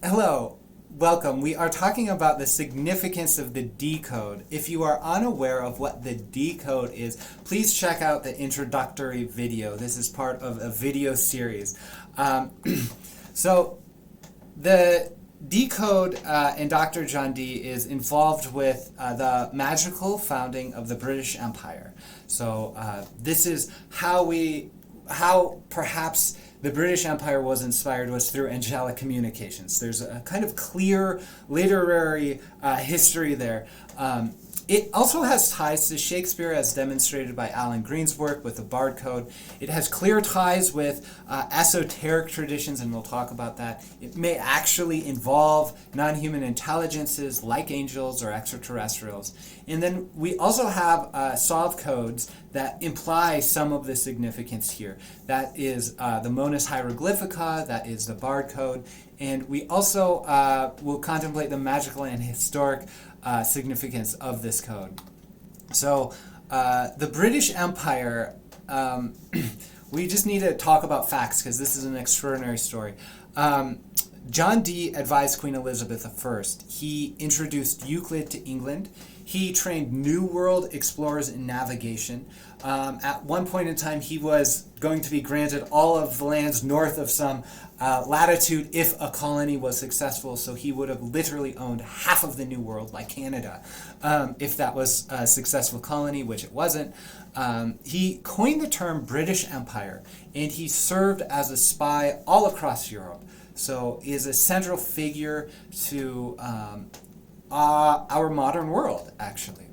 Hello, welcome. We are talking about the significance of the Dee Code. If you are unaware of what the Dee Code is, please check out the introductory video. This is part of a video series. So the Dee Code and Dr. John Dee is involved with the magical founding of the British Empire. So this is how perhaps the British Empire was inspired was through angelic communications. There's a kind of clear literary history there. It also has ties to Shakespeare, as demonstrated by Alan Green's work with the Bard Code. It has clear ties with esoteric traditions, and we'll talk about that. It may actually involve non-human intelligences like angels or extraterrestrials. And then we also have solve codes that imply some of the significance here. That is the Monas Hieroglyphica, that is the Bard Code, and we also will contemplate the magical and historic significance of this code. So the British Empire, we just need to talk about facts because this is an extraordinary story. John Dee advised Queen Elizabeth I. He introduced Euclid to England. He trained New World explorers in navigation. At one point in time, he was going to be granted all of the lands north of some latitude if a colony was successful, so he would have literally owned half of the New World, like Canada, if that was a successful colony, which it wasn't. He coined the term British Empire, and he served as a spy all across Europe. So he is a central figure to our modern world, actually.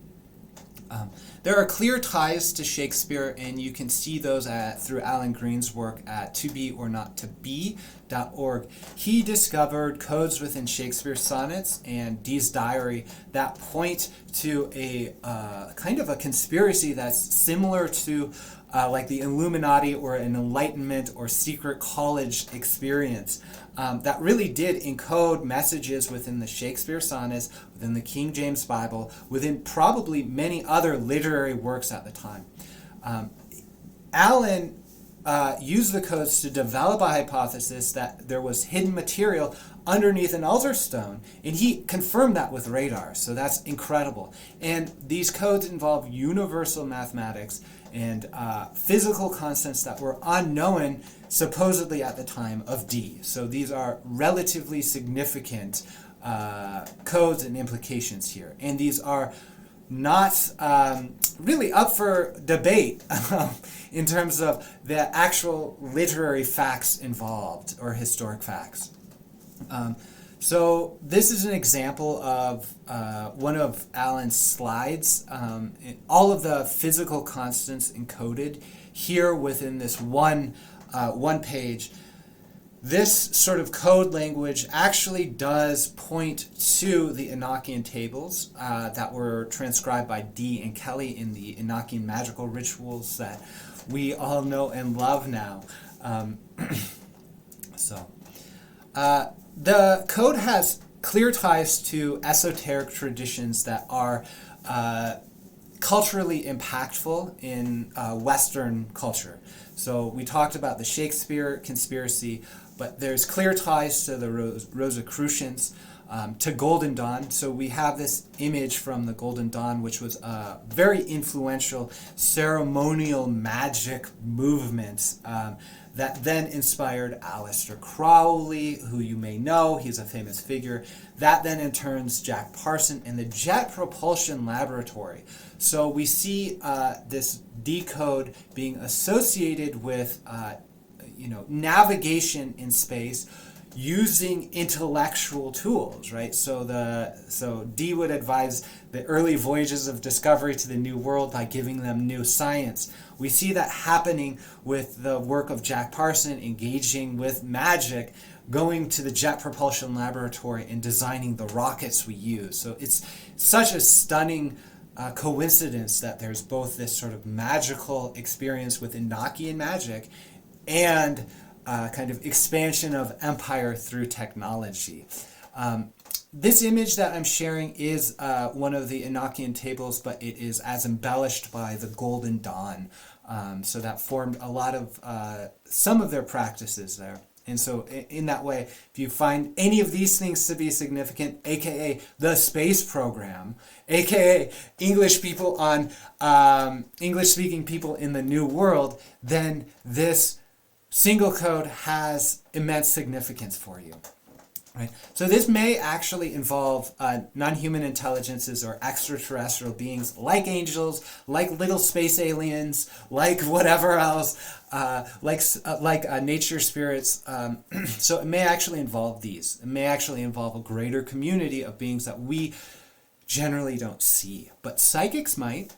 There are clear ties to Shakespeare, and you can see those through Alan Green's work at tobeornottobe.org. He discovered codes within Shakespeare's sonnets and Dee's diary that point to a kind of a conspiracy that's similar to like the Illuminati or an Enlightenment or secret college experience that really did encode messages within the Shakespeare sonnets, within the King James Bible, within probably many other literary works at the time. Allen used the codes to develop a hypothesis that there was hidden material underneath an altar stone, and he confirmed that with radar, so that's incredible. And these codes involve universal mathematics and physical constants that were unknown supposedly at the time of Dee. So these are relatively significant codes and implications here, and these are not really up for debate in terms of the actual literary facts involved or historic facts. So this is an example of one of Alan's slides. All of the physical constants encoded here within this one page. This sort of code language actually does point to the Enochian tables that were transcribed by Dee and Kelly in the Enochian magical rituals that we all know and love now. The code has clear ties to esoteric traditions that are culturally impactful in Western culture. So we talked about the Shakespeare conspiracy, but there's clear ties to the Rosicrucians, to Golden Dawn. So we have this image from the Golden Dawn, which was a very influential ceremonial magic movement that then inspired Aleister Crowley, who you may know, he's a famous figure. That then in turns Jack Parson and the Jet Propulsion Laboratory. So we see this Dee Code being associated with navigation in space using intellectual tools, right? So Dee would advise the early voyages of discovery to the New World by giving them new science. We see that happening with the work of Jack Parson engaging with Magick, going to the Jet Propulsion Laboratory and designing the rockets we use. So it's such a stunning coincidence that there's both this sort of magical experience with Enochian magic and kind of expansion of empire through technology. This image that I'm sharing is one of the Enochian tables, but it is as embellished by the Golden Dawn. So that formed a lot of some of their practices there. And so in that way, if you find any of these things to be significant, aka the space program, aka English people on English-speaking people in the New World, then this single code has immense significance for you. Right. So this may actually involve non-human intelligences or extraterrestrial beings like angels, like little space aliens, like whatever else, like nature spirits. So it may actually involve these. It may actually involve a greater community of beings that we generally don't see, but psychics might.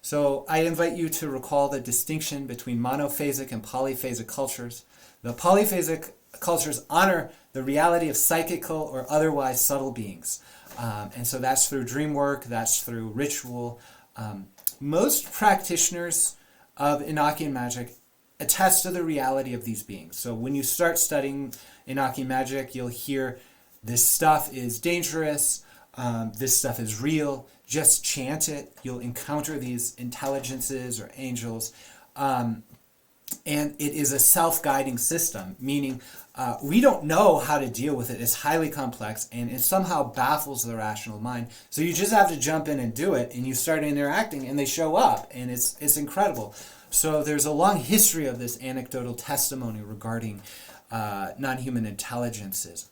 So I invite you to recall the distinction between monophasic and polyphasic cultures. The polyphasic cultures honor the reality of psychical or otherwise subtle beings. And so that's through dream work, that's through ritual. Most practitioners of Enochian magic attest to the reality of these beings. So when you start studying Enochian magic, you'll hear this stuff is dangerous, this stuff is real, just chant it. You'll encounter these intelligences or angels. And it is a self-guiding system, meaning we don't know how to deal with it. It's highly complex, and it somehow baffles the rational mind. So you just have to jump in and do it, and you start interacting, and they show up, and it's incredible. So there's a long history of this anecdotal testimony regarding non-human intelligences.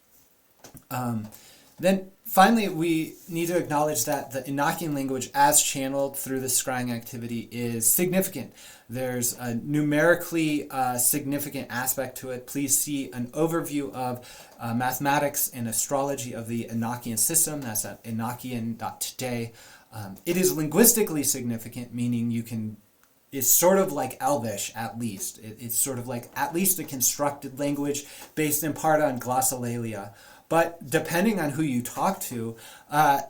Then finally, we need to acknowledge that the Enochian language as channeled through the scrying activity is significant. There's a numerically significant aspect to it. Please see an overview of mathematics and astrology of the Enochian system. That's at enochian.today. It is linguistically significant, meaning you can, it's sort of like Elvish, at least. It's sort of like at least a constructed language based in part on glossolalia. But depending on who you talk to,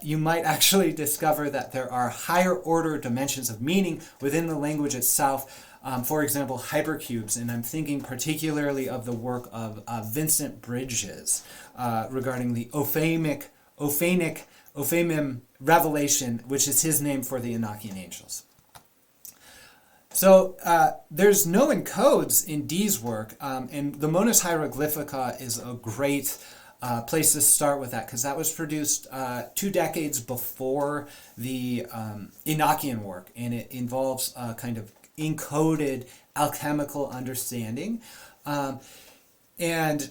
you might actually discover that there are higher order dimensions of meaning within the language itself. For example, hypercubes, and I'm thinking particularly of the work of Vincent Bridges regarding the Ophanic revelation, which is his name for the Enochian angels. So there's no encodes in Dee's work, and the Monas Hieroglyphica is a great place to start with that, because that was produced 2 decades before the Enochian work, and it involves a kind of encoded alchemical understanding. And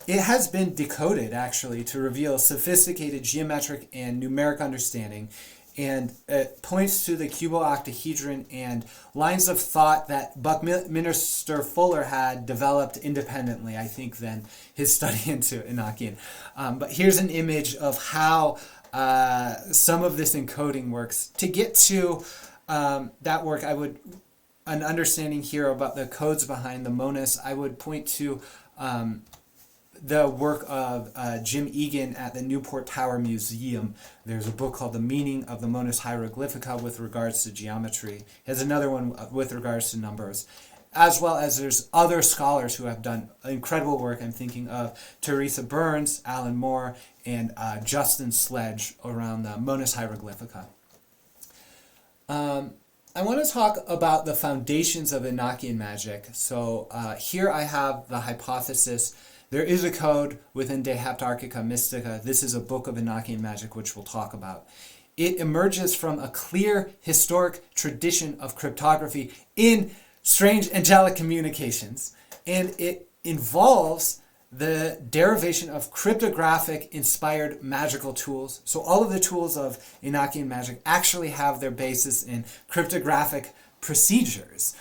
it has been decoded, actually, to reveal sophisticated geometric and numeric understanding. And it points to the cubooctahedron and lines of thought that Buckminster Fuller had developed independently, I think, than his study into Enochian. But here's an image of how some of this encoding works. To get to that work, an understanding here about the codes behind the Monas, I would point to the work of Jim Egan at the Newport Tower Museum. There's a book called The Meaning of the Monas Hieroglyphica with regards to geometry. He has another one with regards to numbers. As well as there's other scholars who have done incredible work. I'm thinking of Teresa Burns, Alan Moore, and Justin Sledge around the Monas Hieroglyphica. I want to talk about the foundations of Enochian magic. So here I have the hypothesis. There is a code within De Heptarchia Mystica. This is a book of Enochian magic, which we'll talk about. It emerges from a clear historic tradition of cryptography in strange angelic communications, and it involves the derivation of cryptographic inspired magical tools. So all of the tools of Enochian magic actually have their basis in cryptographic procedures.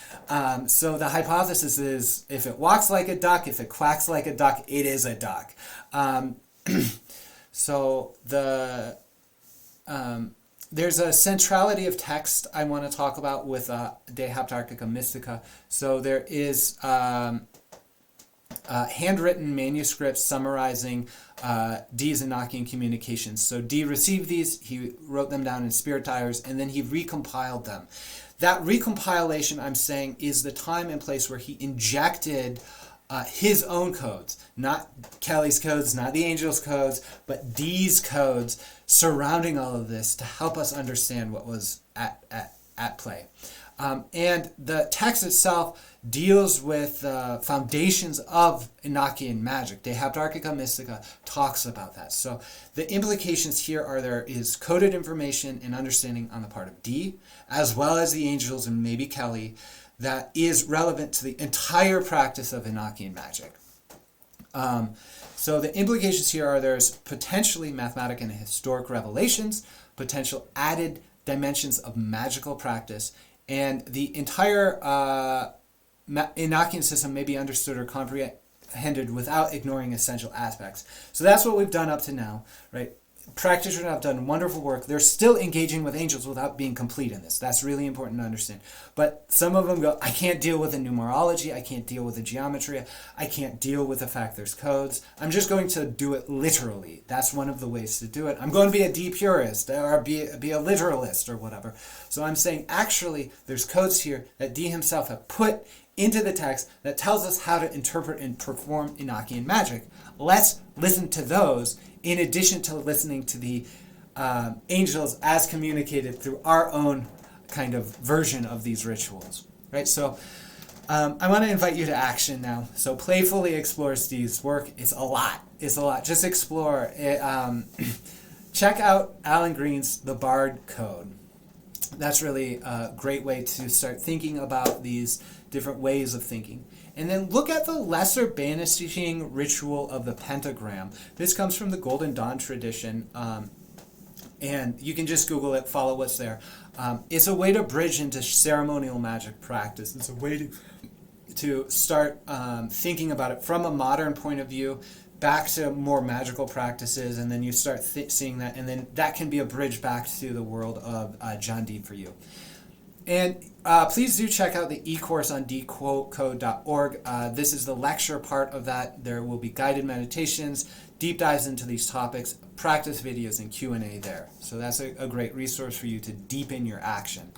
So the hypothesis is, if it walks like a duck, if it quacks like a duck, it is a duck. So there's a centrality of text I want to talk about with De Heptarchia Mystica. So there is handwritten manuscripts summarizing Dee's Enochian communications. So Dee received these, he wrote them down in spirit diaries, and then he recompiled them. That recompilation, I'm saying, is the time and place where he injected his own codes, not Kelly's codes, not the angels' codes, but Dee's codes surrounding all of this to help us understand what was at play. And the text itself deals with the foundations of Enochian magic. The Heptarchia Mystica talks about that. So the implications here are there is coded information and understanding on the part of Dee, as well as the angels and maybe Kelly, that is relevant to the entire practice of Enochian magic. So the implications here are there's potentially mathematic and historic revelations, potential added dimensions of magical practice, and the entire Enochian system may be understood or comprehended without ignoring essential aspects. So that's what we've done up to now, right? Practitioners have done wonderful work. They're still engaging with angels without being complete in this. That's really important to understand. But some of them go, I can't deal with the numerology. I can't deal with the geometry. I can't deal with the fact there's codes. I'm just going to do it literally. That's one of the ways to do it. I'm going to be a Dee purist or be a literalist or whatever. So I'm saying actually there's codes here that Dee himself have put into the text that tells us how to interpret and perform Enochian magic. Let's listen to those in addition to listening to the angels as communicated through our own kind of version of these rituals, right? So I want to invite you to action now. So playfully explore Dee's work. It's a lot. It's a lot. Just explore it. Check out Alan Green's The Bard Code. That's really a great way to start thinking about these different ways of thinking. And then look at the lesser banishing ritual of the pentagram. This comes from the Golden Dawn tradition, and you can just Google it, follow what's there. It's a way to bridge into ceremonial magic practice. It's a way to start thinking about it from a modern point of view, back to more magical practices, and then you start seeing that, and then that can be a bridge back to the world of John Dee for you. And please do check out the e-course on decode.org. This is the lecture part of that. There will be guided meditations, deep dives into these topics, practice videos, and Q&A there. So that's a great resource for you to deepen your action.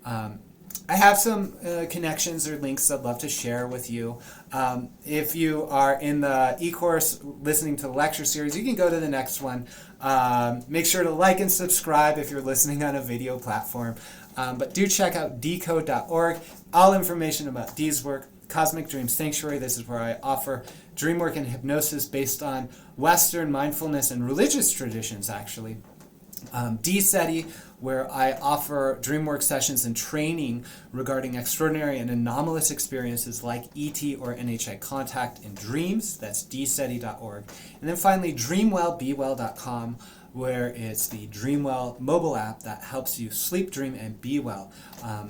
I have some connections or links I'd love to share with you. If you are in the e-course listening to the lecture series, you can go to the next one. Make sure to like and subscribe if you're listening on a video platform. But do check out decode.org. All information about Dee's work, Cosmic Dream Sanctuary. This is where I offer dream work and hypnosis based on Western mindfulness and religious traditions, actually. D-SETI, where I offer dream work sessions and training regarding extraordinary and anomalous experiences like ET or NHI contact in dreams. That's dseti.org. And then finally, dreamwellbewell.com, where it's the Dreamwell mobile app that helps you sleep, dream, and be well.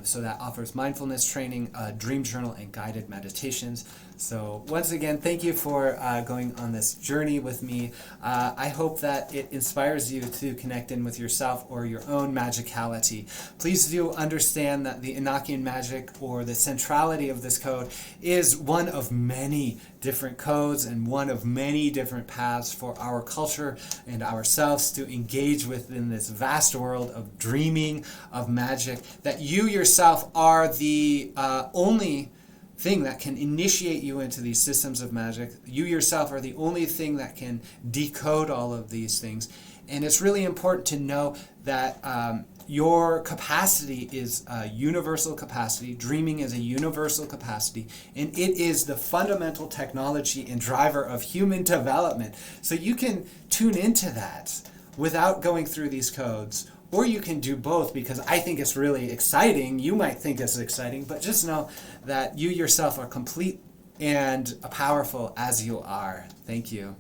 So that offers mindfulness training, dream journal, and guided meditations. So once again, thank you for going on this journey with me. I hope that it inspires you to connect in with yourself or your own magicality. Please do understand that the Enochian magic, or the centrality of this code, is one of many different codes and one of many different paths for our culture and ourselves to engage within this vast world of dreaming, of magic, that you yourself are the only thing that can initiate you into these systems of magic. You yourself are the only thing that can decode all of these things. And it's really important to know that your capacity is a universal capacity. Dreaming is a universal capacity. And it is the fundamental technology and driver of human development. So you can tune into that without going through these codes. Or you can do both, because I think it's really exciting. You might think it's exciting, but just know that you yourself are complete and powerful as you are. Thank you.